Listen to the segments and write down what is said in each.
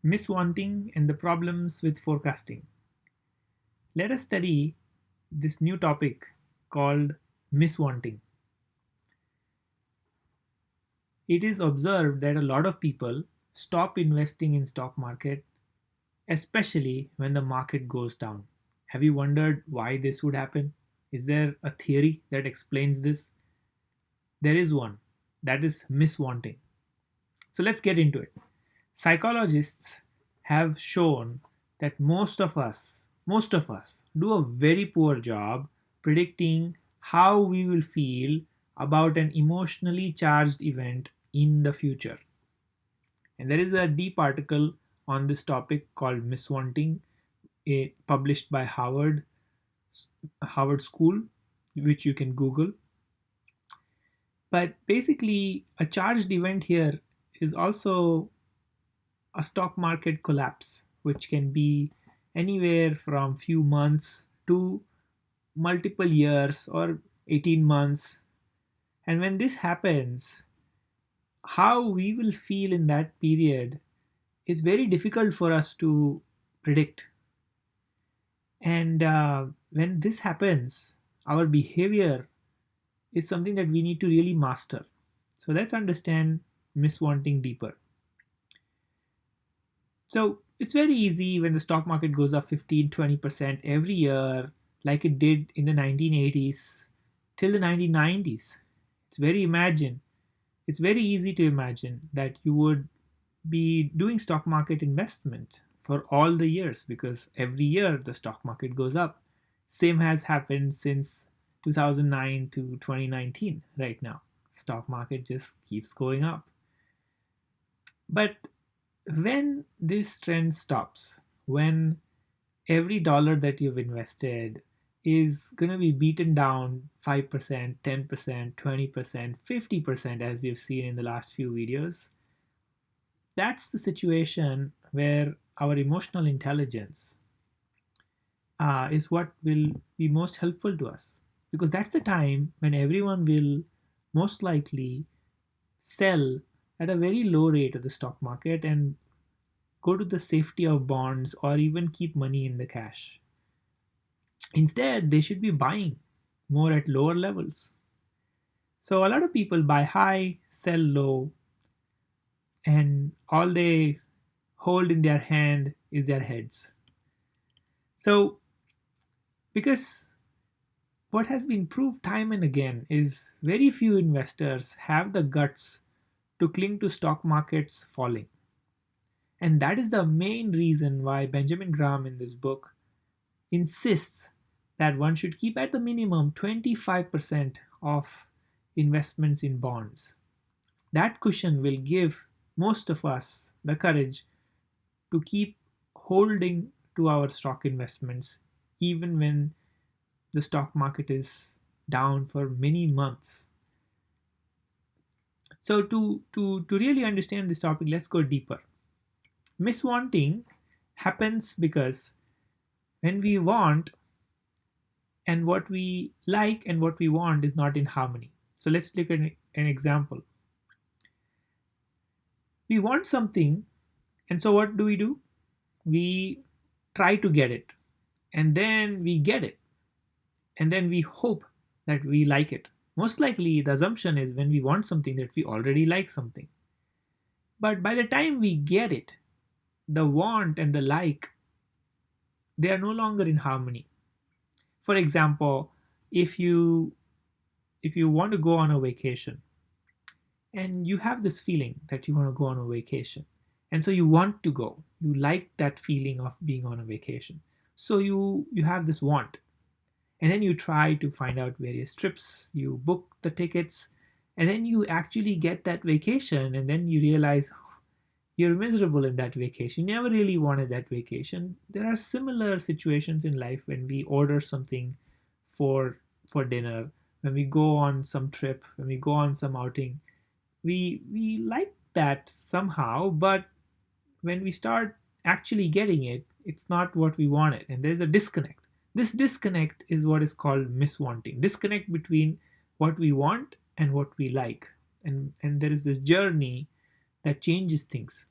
Miswanting and the problems with forecasting. Let us study this new topic called miswanting. It is observed that a lot of people stop investing in stock market, especially when the market goes down. Have you wondered why this would happen? Is there a theory that explains this? There is one, that is miswanting. So let's get into it. Psychologists have shown that most of us do a very poor job predicting how we will feel about an emotionally charged event in the future. And there is a deep article on this topic called Miswanting, published by Harvard School, which you can Google. But basically, a charged event here is also a stock market collapse, which can be anywhere from few months to multiple years or 18 months. And when this happens, how we will feel in that period is very difficult for us to predict. And when this happens, our behavior is something that we need to really master. So let's understand miswanting deeper. So it's very easy when the stock market goes up 15-20% every year, like it did in the 1980s till the 1990s. It's very imagine. It's very easy to imagine that you would be doing stock market investment for all the years because every year the stock market goes up. Same has happened since 2009 to 2019 right now. Stock market just keeps going up. But when this trend stops, when every dollar that you've invested is going to be beaten down 5%, 10%, 20%, 50%, as we've seen in the last few videos, that's the situation where our emotional intelligence is what will be most helpful to us. Because that's the time when everyone will most likely sell at a very low rate of the stock market and go to the safety of bonds or even keep money in the cash. Instead, they should be buying more at lower levels. So, a lot of people buy high, sell low, and all they hold in their hand is their heads. So, because what has been proved time and again is very few investors have the guts to cling to stock markets falling. And that is the main reason why Benjamin Graham in this book insists that one should keep at the minimum 25% of investments in bonds. That cushion will give most of us the courage to keep holding to our stock investments even when the stock market is down for many months. So to really understand this topic, let's go deeper. Miswanting happens because when we want and what we like and what we want is not in harmony. So let's look at an example. We want something, and so what do? We try to get it, and then we get it, and then we hope that we like it. Most likely, the assumption is when we want something that we already like something. But by the time we get it, the want and the like, they are no longer in harmony. For example, if you if you want to go on a vacation and you have this feeling that you want to go on a vacation, and so you want to go, you like that feeling of being on a vacation, so you have this want, and then you try to find out various trips, you book the tickets, and then you actually get that vacation, and then you realize you're miserable in that vacation. You never really wanted that vacation. There are similar situations in life when we order something for for dinner, when we go on some trip, when we go on some outing. We like that somehow, but when we start actually getting it, it's not what we wanted, and there's a disconnect. This disconnect is what is called miswanting. Disconnect between what we want and what we like. And there is this journey that changes things.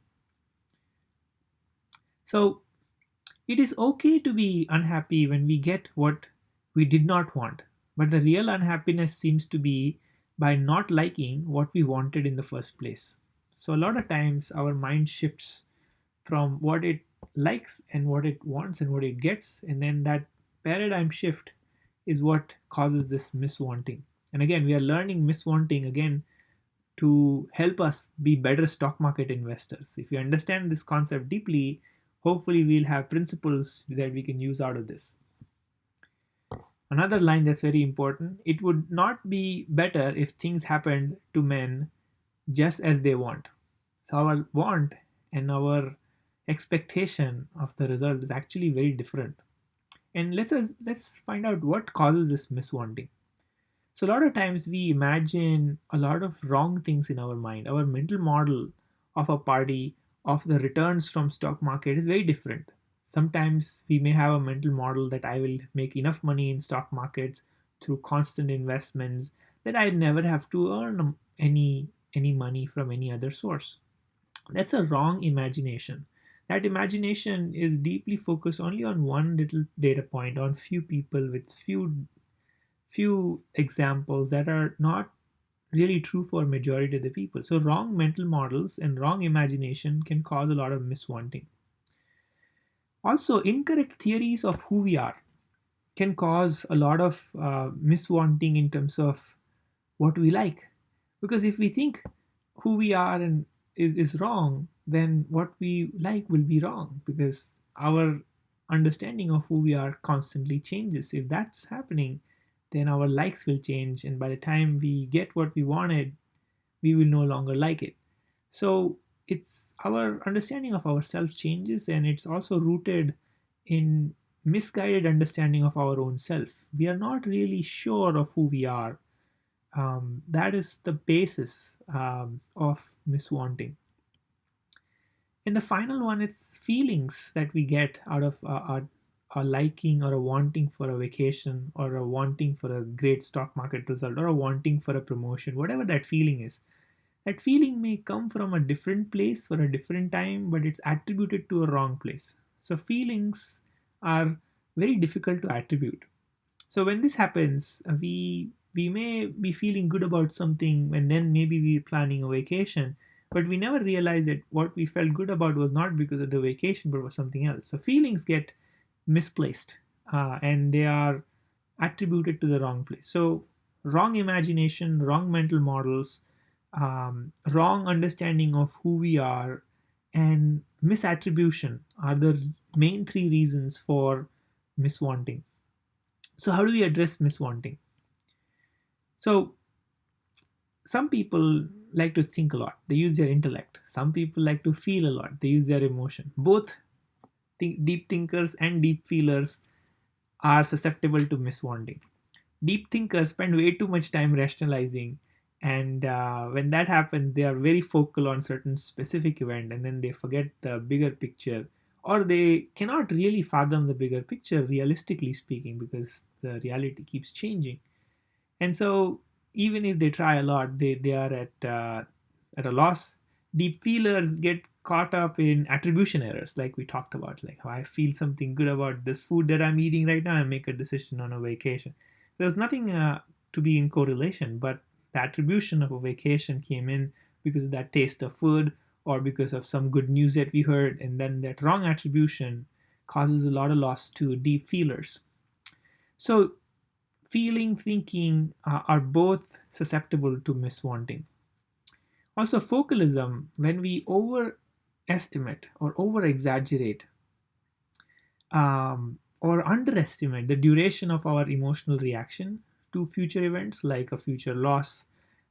So it is okay to be unhappy when we get what we did not want, but the real unhappiness seems to be by not liking what we wanted in the first place. So, a lot of times our mind shifts from what it likes and what it wants and what it gets, and then that paradigm shift is what causes this miswanting. And again, we are learning miswanting again to help us be better stock market investors. If we understand this concept deeply, hopefully we'll have principles that we can use out of this. Another line that's very important: it would not be better if things happened to men just as they want. So, our want and our expectation of the result is actually very different. And let's find out what causes this miswanting. So a lot of times we imagine a lot of wrong things in our mind. Our mental model of a party, of the returns from stock market is very different. Sometimes we may have a mental model that I will make enough money in stock markets through constant investments, that I never have to earn any money from any other source. That's a wrong imagination. That imagination is deeply focused only on one little data point, on few people with few examples that are not really true for majority of the people. So wrong mental models and wrong imagination can cause a lot of miswanting. Also, incorrect theories of who we are can cause a lot of miswanting in terms of what we like. Because if we think who we are and is wrong, then what we like will be wrong, because our understanding of who we are constantly changes. If that's happening, then our likes will change, and by the time we get what we wanted, we will no longer like it. So it's our understanding of ourselves changes, and it's also rooted in misguided understanding of our own self. We are not really sure of who we are. That is the basis of miswanting. And the final one, it's feelings that we get out of a liking or a wanting for a vacation, or a wanting for a great stock market result, or a wanting for a promotion, whatever that feeling is. That feeling may come from a different place for a different time, but it's attributed to a wrong place. So feelings are very difficult to attribute. So when this happens, we may be feeling good about something, and then maybe we're planning a vacation, but we never realize that what we felt good about was not because of the vacation, but was something else. So feelings get misplaced, and they are attributed to the wrong place. So wrong imagination, wrong mental models, wrong understanding of who we are, and misattribution are the main three reasons for miswanting. So how do we address miswanting? So some people like to think a lot, they use their intellect. Some people like to feel a lot, they use their emotion. Both deep thinkers and deep feelers are susceptible to miswanting. Deep thinkers spend way too much time rationalizing, and when that happens, they are very focal on certain specific event, and then they forget the bigger picture, or they cannot really fathom the bigger picture, realistically speaking, because the reality keeps changing. And so even if they try a lot, they are at a loss. Deep feelers get caught up in attribution errors, like we talked about, like how I feel something good about this food that I'm eating right now and make a decision on a vacation. There's nothing to be in correlation, but the attribution of a vacation came in because of that taste of food, or because of some good news that we heard, and then that wrong attribution causes a lot of loss to deep feelers. So feeling, thinking are both susceptible to miswanting. Also, focalism, when we overestimate or over exaggerate, or underestimate the duration of our emotional reaction to future events, like a future loss,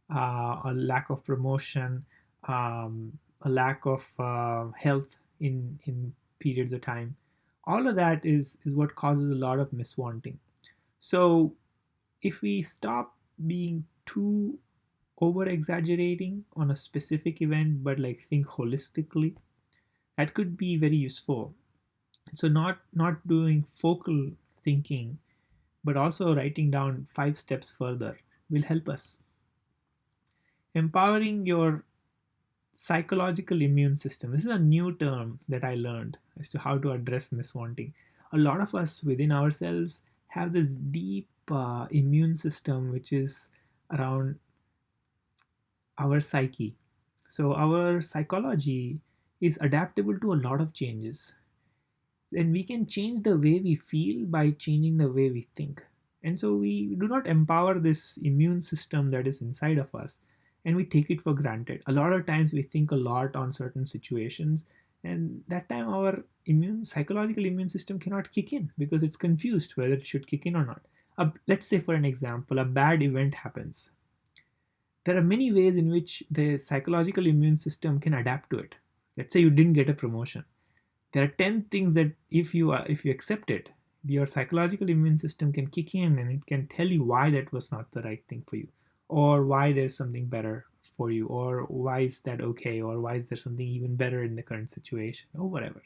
a lack of promotion, a lack of health in periods of time. All of that is what causes a lot of miswanting. So if we stop being too over exaggerating on a specific event, but like think holistically, that could be very useful. So not doing focal thinking, but also writing down 5 steps further will help us. Empowering yourself psychological immune system. This is a new term that I learned as to how to address miswanting. A lot of us within ourselves have this deep immune system which is around our psyche. So our psychology is adaptable to a lot of changes, and we can change the way we feel by changing the way we think. And so we do not empower this immune system that is inside of us, and we take it for granted. A lot of times we think a lot on certain situations, and that time our immune psychological immune system cannot kick in because it's confused whether it should kick in or not. Let's say, for an example, a bad event happens. There are many ways in which the psychological immune system can adapt to it. Let's say you didn't get a promotion. There are 10 things that if you accept it, your psychological immune system can kick in and it can tell you why that was not the right thing for you, or why there's something better for you, or why is that okay, or why is there something even better in the current situation, or whatever,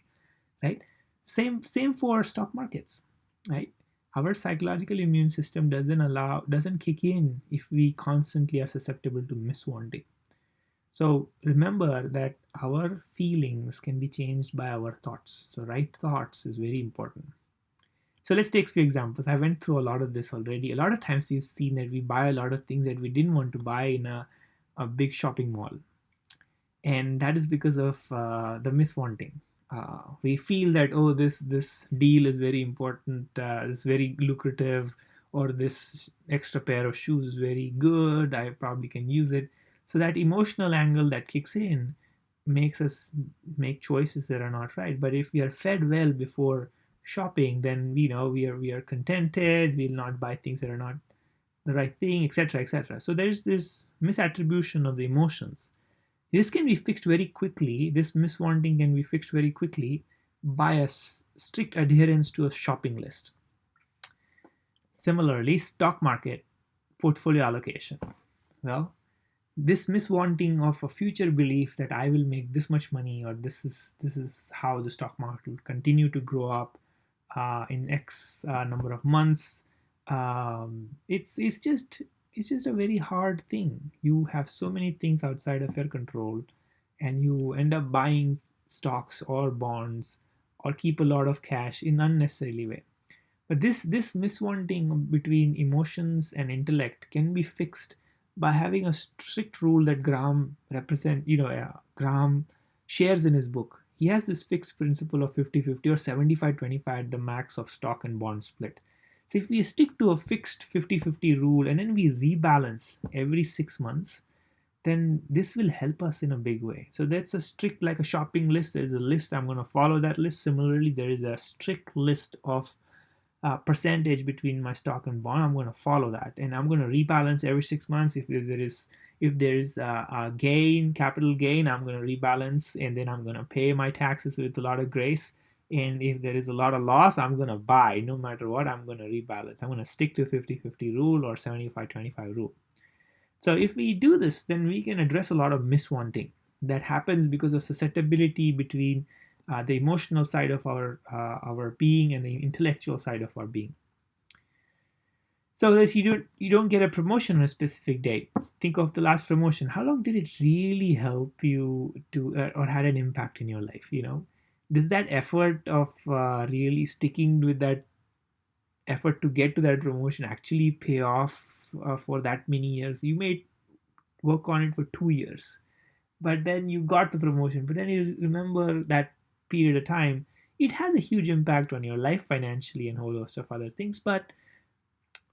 right? Same for stock markets, right? Our psychological immune system doesn't kick in if we constantly are susceptible to miswanting. So remember that our feelings can be changed by our thoughts. So right thoughts is very important. So let's take a few examples. I went through a lot of this already. A lot of times we've seen that we buy a lot of things that we didn't want to buy in a big shopping mall. And that is because of the miswanting. We feel that, oh, this deal is very important, it's very lucrative, or this extra pair of shoes is very good, I probably can use it. So that emotional angle that kicks in makes us make choices that are not right. But if we are fed well before shopping, then we are contented. We'll not buy things that are not the right thing, etc., etc. So there's this misattribution of the emotions. This can be fixed very quickly. This miswanting can be fixed very quickly by a strict adherence to a shopping list. Similarly, stock market portfolio allocation. Well, this miswanting of a future belief that I will make this much money, or this is how the stock market will continue to grow up in X number of months. It's just a very hard thing. You have so many things outside of your control, and you end up buying stocks or bonds or keep a lot of cash in unnecessarily way. But this miswanting between emotions and intellect can be fixed by having a strict rule that Graham shares in his book. He has this fixed principle of 50-50 or 75-25 at the max of stock and bond split. So if we stick to a fixed 50-50 rule and then we rebalance every 6 months, then this will help us in a big way. So that's a strict, like a shopping list. There's a list, I'm going to follow that list. Similarly, there is a strict list of percentage between my stock and bond. I'm going to follow that, and I'm going to rebalance every 6 months. If there is a gain, capital gain, I'm going to rebalance, and then I'm going to pay my taxes with a lot of grace. And if there is a lot of loss, I'm going to buy. No matter what, I'm going to rebalance. I'm going to stick to 50-50 rule or 75-25 rule. So if we do this, then we can address a lot of miswanting that happens because of susceptibility between the emotional side of our being and the intellectual side of our being. So as you don't get a promotion on a specific date. Think of the last promotion. How long did it really help you to or had an impact in your life? Does that effort of really sticking with that effort to get to that promotion actually pay off for that many years? You may work on it for 2 years, but then you got the promotion, but then you remember that period of time. It has a huge impact on your life financially and a whole host of other things, but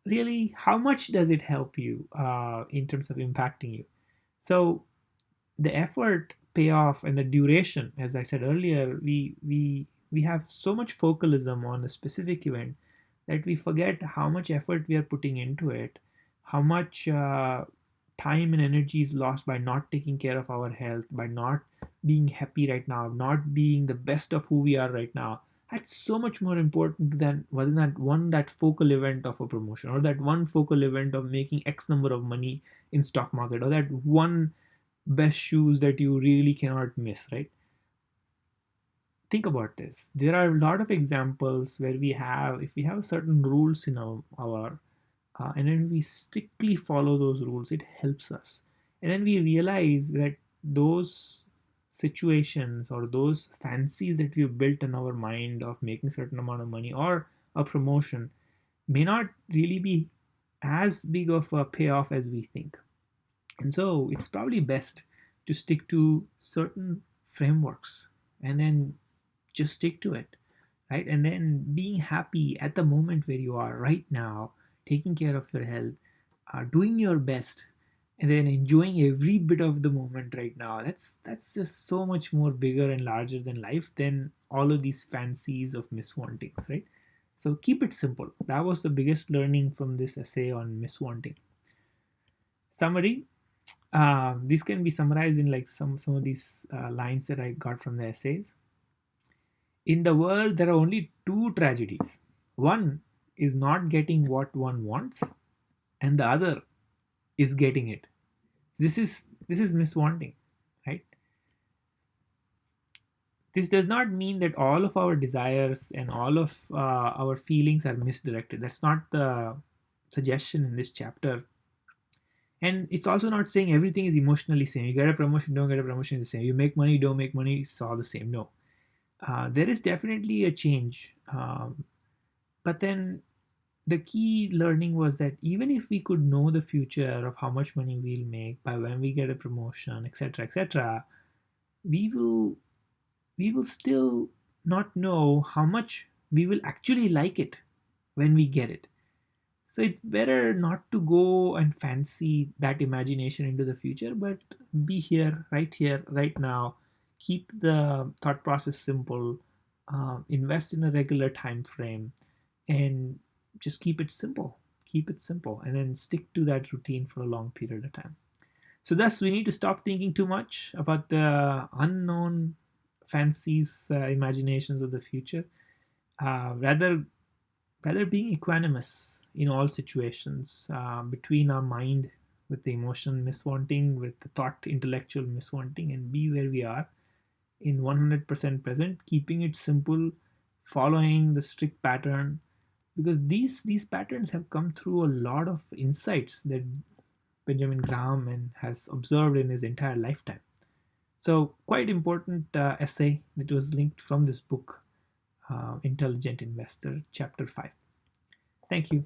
really, how much does it help you in terms of impacting you? So the effort payoff and the duration, as I said earlier, we have so much focalism on a specific event that we forget how much effort we are putting into it, how much time and energy is lost by not taking care of our health, by not being happy right now, not being the best of who we are right now. That's so much more important than whether that focal event of a promotion, or that one focal event of making X number of money in stock market, or that one best shoes that you really cannot miss, right? Think about this. There are a lot of examples where if we have certain rules in our and then we strictly follow those rules, it helps us. And then we realize that those situations or those fancies that we've built in our mind of making a certain amount of money or a promotion may not really be as big of a payoff as we think. And so it's probably best to stick to certain frameworks and then just stick to it, right? And then being happy at the moment where you are right now, taking care of your health, doing your best, and then enjoying every bit of the moment right now. That's just so much more bigger and larger than life than all of these fancies of miswantings, right? So keep it simple. That was the biggest learning from this essay on miswanting. Summary. This can be summarized in like some of these lines that I got from the essays. In the world, there are only two tragedies. One is not getting what one wants, and the other is getting it. This is miswanting, right? This does not mean that all of our desires and all of our feelings are misdirected. That's not the suggestion in this chapter. And it's also not saying everything is emotionally same. You get a promotion, don't get a promotion, is the same. You make money, don't make money, it's all the same. No, there is definitely a change. But then the key learning was that even if we could know the future of how much money we'll make by when we get a promotion, etc., etc., we will we will still not know how much we will actually like it when we get it. So it's better not to go and fancy that imagination into the future, but be here, right now. Keep the thought process simple. Invest in a regular time frame, and just keep it simple. Keep it simple, and then stick to that routine for a long period of time. So thus, we need to stop thinking too much about the unknown fancies, imaginations of the future. Rather being equanimous in all situations, between our mind with the emotion miswanting, with the thought intellectual miswanting, and be where we are in 100% present, keeping it simple, following the strict pattern, because these patterns have come through a lot of insights that Benjamin Graham and has observed in his entire lifetime. So quite important essay that was linked from this book, Intelligent Investor, chapter 5. Thank you.